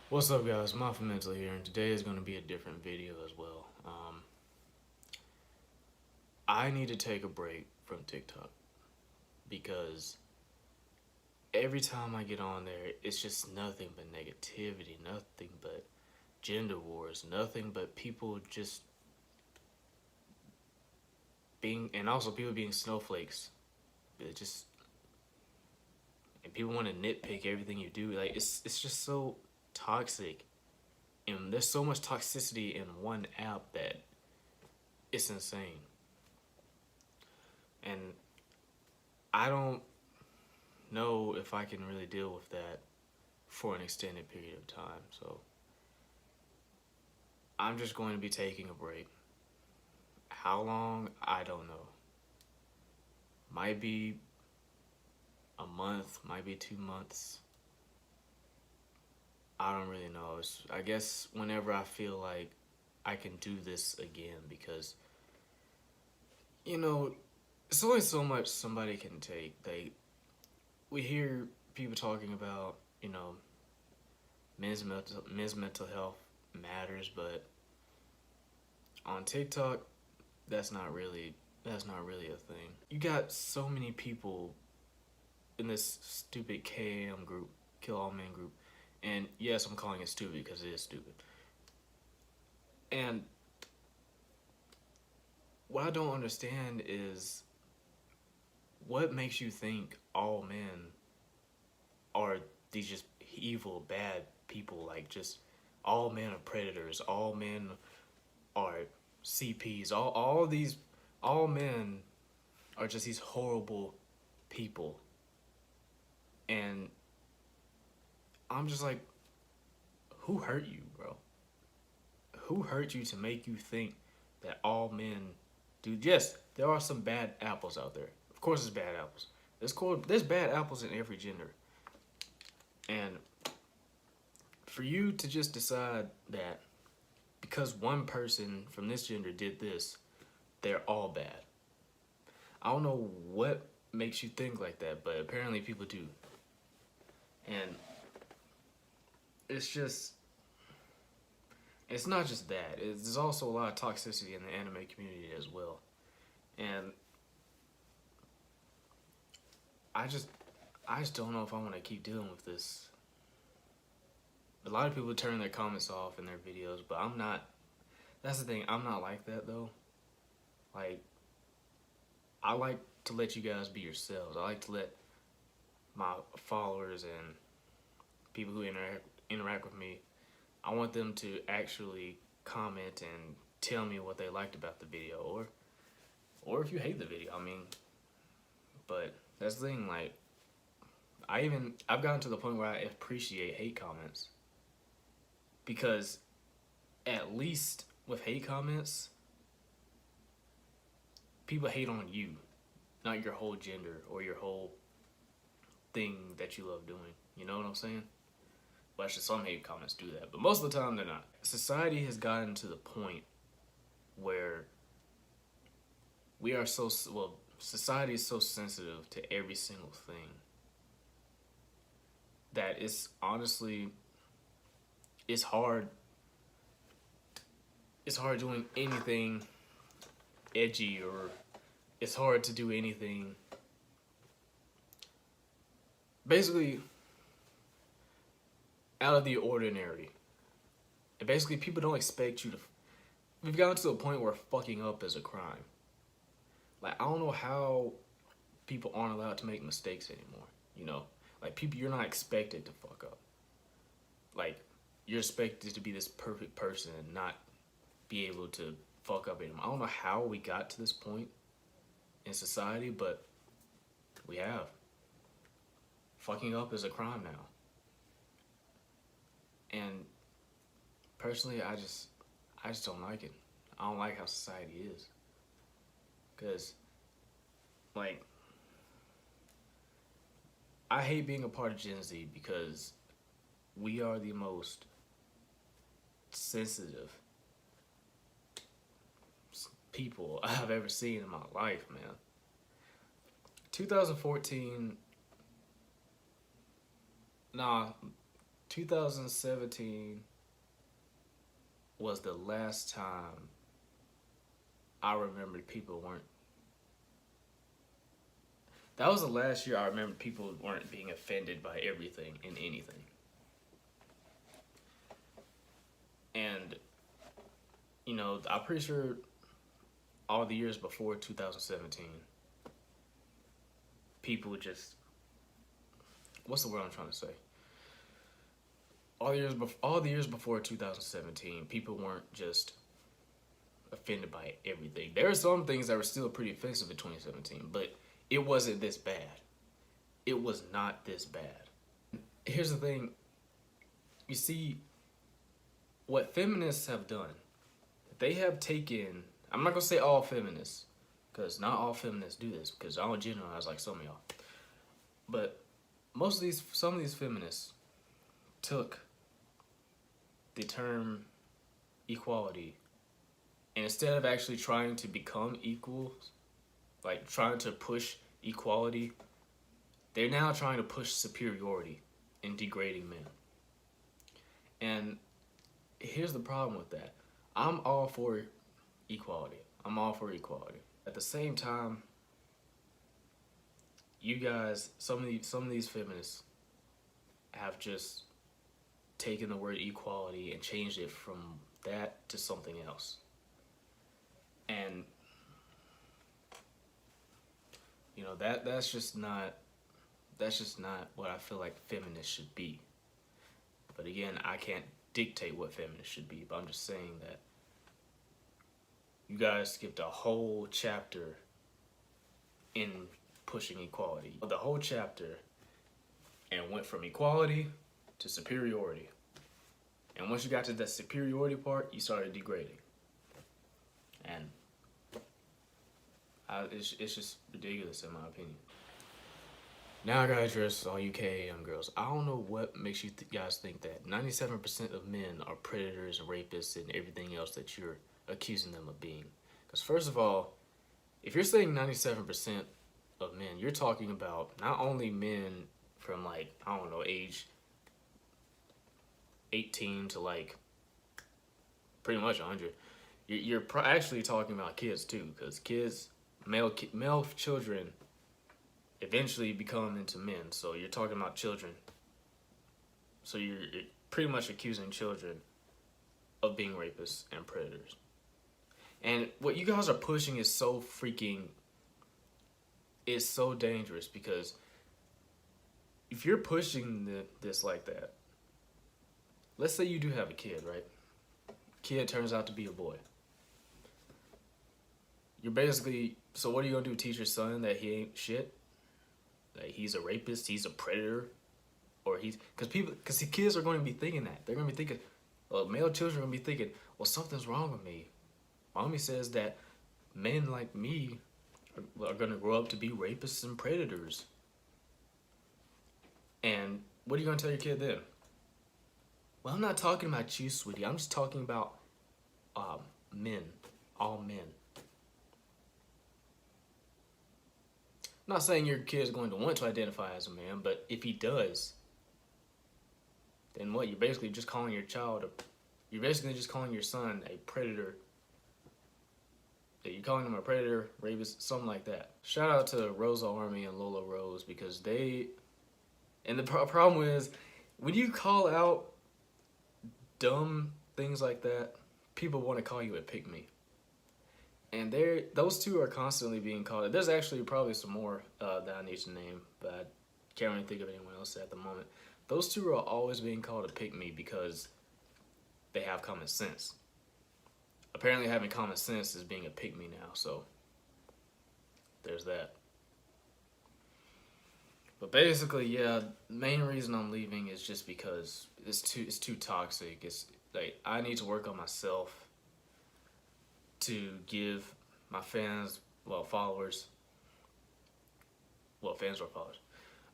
What's up, guys? Mafia Mental here, and today is going to be a different video as well. I need to take a break from TikTok because every time I get on there, it's just nothing but negativity, nothing but gender wars, nothing but people just being, and also people being snowflakes. It just, and people want to nitpick everything you do. Like it's just so toxic, and there's so much toxicity in one app that it's insane. And I don't know if I can really deal with that for an extended period of time. So I'm just going to be taking a break. How long? I don't know. Might be a month, might be 2 months. I don't really know. I guess whenever I feel like I can do this again because, you know, it's only so much somebody can take. We hear people talking about, men's mental health matters, but on TikTok, that's not really a thing. You got so many people in this stupid KAM group, Kill All Men group, and yes, I'm calling it stupid because it is stupid. And what I don't understand is what makes you think all men are these just evil, bad people? Like, just all men are predators, all men are CPs, all men are just these horrible people. And I'm just like, who hurt you, bro? Who hurt you to make you think that all men do? Yes, there are some bad apples out there. Of course, there's bad apples. There's bad apples in every gender. And for you to just decide that because one person from this gender did this, they're all bad. I don't know what makes you think like that, but apparently people do. And it's just, it's not just that. There's also a lot of toxicity in the anime community as well. And I just, I just don't know if I want to keep dealing with this. A lot of people turn their comments off in their videos, but I'm not. That's the thing. I'm not like that though. Like, I like to let you guys be yourselves. I like to let my followers and people who interact with me, I want them to actually comment and tell me what they liked about the video, or if you hate the video. I mean, but that's the thing. Like, I've gotten to the point where I appreciate hate comments because at least with hate comments, people hate on you, not your whole gender or your whole thing that you love doing. You know what I'm saying? Well, actually, some hate comments do that, but most of the time they're not. Society has gotten to the point where we are so well. Society is so sensitive to every single thing that it's honestly it's hard. It's hard doing anything edgy, or it's hard to do anything. Basically, out of the ordinary. And basically, people don't expect you to. We've gotten to a point where fucking up is a crime. Like, I don't know how people aren't allowed to make mistakes anymore. You know, like, people, you're not expected to fuck up. Like, you're expected to be this perfect person and not be able to fuck up anymore. I don't know how we got to this point in society, but we have. Fucking up is a crime now. And personally, I just don't like it. I don't like how society is. Cause like, I hate being a part of Gen Z because we are the most sensitive people I've ever seen in my life, man. 2014, nah, 2017 was the last time I remembered people weren't. That was the last year I remember people weren't being offended by everything and anything. And, you know, I'm pretty sure all the years before 2017, people just, what's the word I'm trying to say? All the years before 2017, people weren't just offended by everything. There are some things that were still pretty offensive in 2017, but it wasn't this bad. It was not this bad. Here's the thing. You see, what feminists have done, they have taken, I'm not going to say all feminists, because not all feminists do this, because I don't generalize like some of y'all. But some of these feminists took the term equality, and instead of actually trying to become equals, like trying to push equality, they're now trying to push superiority and degrading men. And here's the problem with that. I'm all for equality. I'm all for equality. At the same time, you guys, some of these feminists have just taken the word equality and changed it from that to something else. And you know, that's just not what I feel like feminists should be. But again, I can't dictate what feminists should be, but I'm just saying that you guys skipped a whole chapter in pushing equality. The whole chapter, and went from equality to superiority. And once you got to that superiority part, you started degrading. And it's just ridiculous in my opinion. Now I gotta address all you KAM girls. I don't know what makes you guys think that 97% of men are predators and rapists and everything else that you're accusing them of being. Because first of all, if you're saying 97% of men, you're talking about not only men from like, I don't know, age 18 to like pretty much 100. You're actually talking about kids too, because kids, male children eventually become into men. So you're talking about children. So you're pretty much accusing children of being rapists and predators. And what you guys are pushing is so dangerous, because if you're pushing this like that, let's say you do have a kid, right? Kid turns out to be a boy. You're basically, so what are you gonna do? Teach your son that he ain't shit? That he's a rapist, he's a predator, or because kids are going to be thinking that. They're going to be thinking, male children are going to be thinking, well, something's wrong with me. Mommy says that men like me are going to grow up to be rapists and predators. And what are you going to tell your kid then? Well, I'm not talking about you, sweetie. I'm just talking about men, all men. I'm not saying your kid is going to want to identify as a man, but if he does, then what? You're basically just calling your son a predator. You're calling him a predator, rapist, something like that. Shout out to Rosa Army and Lola Rose, because and the problem is, when you call out dumb things like that, people want to call you a pick-me. And those two are constantly being called. There's actually probably some more that I need to name, but I can't really think of anyone else at the moment. Those two are always being called a pick-me because they have common sense. Apparently having common sense is being a pick-me now, so there's that. But basically, yeah, the main reason I'm leaving is just because it's too toxic. It's like I need to work on myself to give my fans, followers, fans or followers.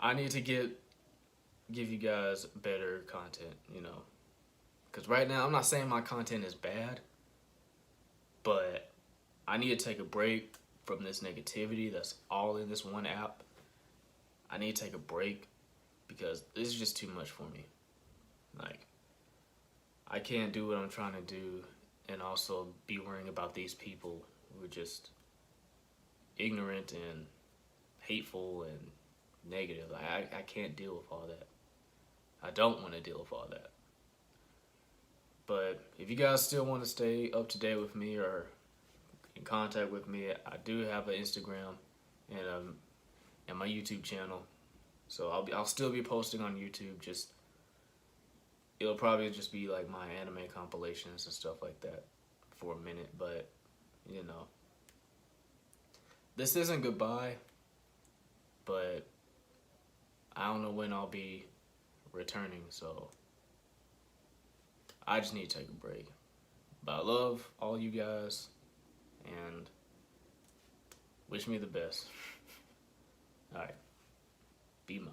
I need to give you guys better content, because right now I'm not saying my content is bad, but I need to take a break from this negativity that's all in this one app. I need to take a break because this is just too much for me. Like, I can't do what I'm trying to do and also be worrying about these people who are just ignorant and hateful and negative. I can't deal with all that. I don't want to deal with all that. But if you guys still want to stay up to date with me or in contact with me, I do have an Instagram and my YouTube channel. So I'll still be posting on YouTube. Just it'll probably just be like my anime compilations and stuff like that for a minute. But you know, this isn't goodbye. But I don't know when I'll be returning. So I just need to take a break. But I love all you guys and wish me the best. All right, be my